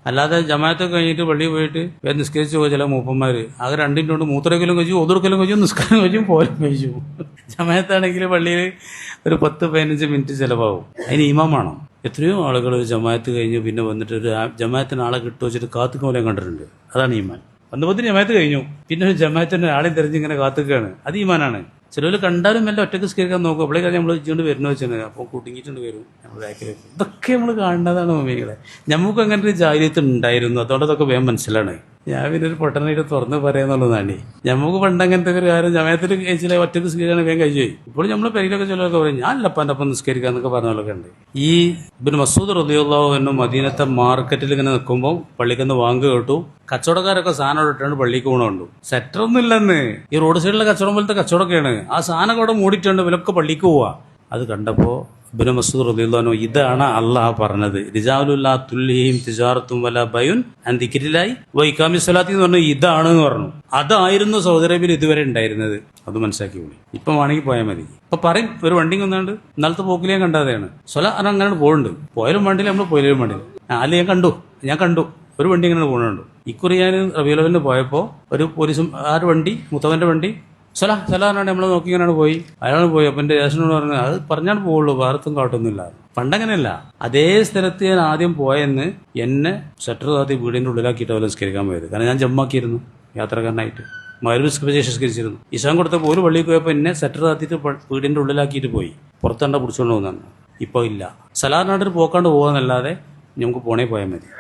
അല്ലാതെ ജമാഅത്തൊക്കെ കഴിഞ്ഞിട്ട് പള്ളിയിൽ പോയിട്ട് നിസ്കരിച്ച് പോയി ചില മൂപ്പന്മാര് ആകെ 2 മിനിറ്റ് കൊണ്ട് മൂത്രക്കലും കഴിച്ചു, ഒതുർക്കലും കഴിച്ചു, നിസ്കാരം കഴിച്ചും പോലും കഴിച്ചു. ജമാഅത്താണെങ്കിൽ പള്ളിയിൽ ഒരു 10-15 മിനിറ്റ് ചിലവാകും. അതിന് ഇമാം വേണം. എത്രയോ ആളുകൾ ജമാഅത്ത് കഴിഞ്ഞ് പിന്നെ വന്നിട്ട് ഒരു ജമാഅത്തിന് ആളെ കിട്ടു വെച്ചിട്ട് കാത്തുക്കോലെ കണ്ടിട്ടുണ്ട്. അതാണ് ഈമാൻ. വന്നപ്പോൾ ജമാഅത്ത് കഴിഞ്ഞു, പിന്നെ ഒരു ജമാഅത്തിന് ആളെ തെരഞ്ഞ് ഇങ്ങനെ കാത്തുകയാണ്. അത് ഈമാനാണ്. ചിലർ കണ്ടാലും എല്ലാം ഒറ്റക്ക് സ്കരിക്കാൻ നോക്കും. അപ്പോഴേ കാര്യം നമ്മൾ ഇച്ചുകൊണ്ട് വരുന്ന വെച്ചാൽ അപ്പോൾ കുടുങ്ങിയിട്ടുണ്ട് വരും നമ്മൾ ബാക്കിൽ. ഇതൊക്കെ നമ്മൾ കാണുന്നതാണ് മമ്മികളെ. നമുക്ക് അങ്ങനെ ഒരു ജാഗ്രത ഉണ്ടായിരുന്നു. അതുകൊണ്ട് അതൊക്കെ വേഗം മനസ്സിലാണ്. ഞാൻ പിന്നെ ഒരു പൊട്ടനായിട്ട് തുറന്ന് പറയാന്നുള്ളതാണ്. നമുക്ക് പണ്ട് അങ്ങനത്തെ ഒരു കാര്യം ജമാഅത്തിൽ കഴിച്ചില്ല, ഒറ്റക്ക് സ്കരിക്കാൻ വേഗം കഴിച്ചു പോയി. ഇപ്പോൾ നമ്മൾ പെരിയിലൊക്കെ ചിലരൊക്കെ പറയും ഞാൻ ലപ്പാൻ്റെ ഒപ്പം നിസ്കരിക്കാന്നൊക്കെ പറഞ്ഞവരൊക്കെ ഉണ്ട്. ഈ ഇബ്നു മസ്ഊദ് റളിയല്ലാഹു അൻഹു മദീനത്തെ മാർക്കറ്റിൽ ഇങ്ങനെ നിൽക്കുമ്പോൾ പള്ളിക്കൊന്ന് വാങ്ക് കേട്ടു. കച്ചവടക്കാരൊക്കെ സാധനം ഇട്ടാണ് പള്ളിക്ക് പോകണുണ്ട്. സെറ്ററൊന്നും ഇല്ലെന്ന്. ഈ റോഡ് സൈഡിലെ കച്ചവടം പോലത്തെ കച്ചവടമൊക്കെയാണ്. ആ സാധനം അവിടെ മൂടിയിട്ടുണ്ട്, ഇവരൊക്കെ പള്ളിക്ക് പോവാ. അത് കണ്ടപ്പോൾ ഇബ്നു മസ്ഊദ് റളിയല്ലാഹു അൻഹു ഇതാണ് അല്ലാഹ് പറഞ്ഞത്, റിജാലുല്ലാ തുൽഹിഹിം തിജാറത്തും വലാ ബൈഉൻ അൻ ദിക്രില്ലാഹി വ ഇഖാമിസ് സ്വലാത്തി എന്ന് പറഞ്ഞു. ഇതാണെന്ന് പറഞ്ഞു. അതായിരുന്നു സൗദി അറേബ്യയിൽ ഇതുവരെ ഉണ്ടായിരുന്നത്. അത് മനസ്സിലാക്കി പോയി. ഇപ്പം വേണമെങ്കിൽ പോയാൽ മതി. ഇപ്പൊ പറയും ഒരു വണ്ടി കൊന്നാണ്ട് ഇന്നലത്തെ പോക്കിൽ ഞാൻ കണ്ടാതെയാണ്. സ്വല അങ്ങനെ പോകുന്നുണ്ട്. പോയാലും വേണ്ടില്ല, നമ്മൾ പോയാലും വേണ്ടില്ല. അല്ല ഞാൻ കണ്ടു ഒരു വണ്ടി ഇങ്ങനെ പോകുന്നുണ്ട്. ഇക്കുറി ഞാൻ റബീഉൽ അവ്വലിന് പോയപ്പോൾ ഒരു പോലീസും ആ ഒരു വണ്ടി മുത്തവന്റെ വണ്ടി സലാ പറഞ്ഞാണ്ട് നമ്മൾ നോക്കി ഇങ്ങനെയാണ് പോയി. അയാൾ പോയി. അപ്പം എൻ്റെ ജ്യേഷ്ഠനോട് പറഞ്ഞു അത് പറഞ്ഞാണ് പോവുള്ളൂ, വേറത്തും കാട്ടൊന്നുമില്ല. പണ്ടങ്ങനെയല്ല. അതേ സ്ഥലത്ത് ഞാൻ ആദ്യം പോയെന്ന് എന്നെ ഷട്ടർ താത്തി വീടിൻ്റെ ഉള്ളിലാക്കിയിട്ട് അവരെ നിസ്കരിക്കാൻ പോയത്. കാരണം ഞാൻ ജമ്മാക്കിയിരുന്നു യാത്രക്കാരനായിട്ട്. മഗ്‌രിബ് നിസ്കരിച്ചിരുന്നു. ഇശാൻ കൊടുത്തപ്പോൾ ഒരു പള്ളിയിൽ പോയപ്പോൾ എന്നെ ഷട്ടർ താത്തിയിട്ട് വീടിൻ്റെ ഉള്ളിലാക്കിയിട്ട് പോയി. പുറത്തണ്ട പിടിച്ചുകൊണ്ട് പോകുന്നതാണ്. ഇപ്പോൾ ഇല്ല. സലാറിനായിട്ടൊരു പോക്കാണ്ട് പോകാന്നല്ലാതെ നമുക്ക് പോണേ പോയാൽ മതി.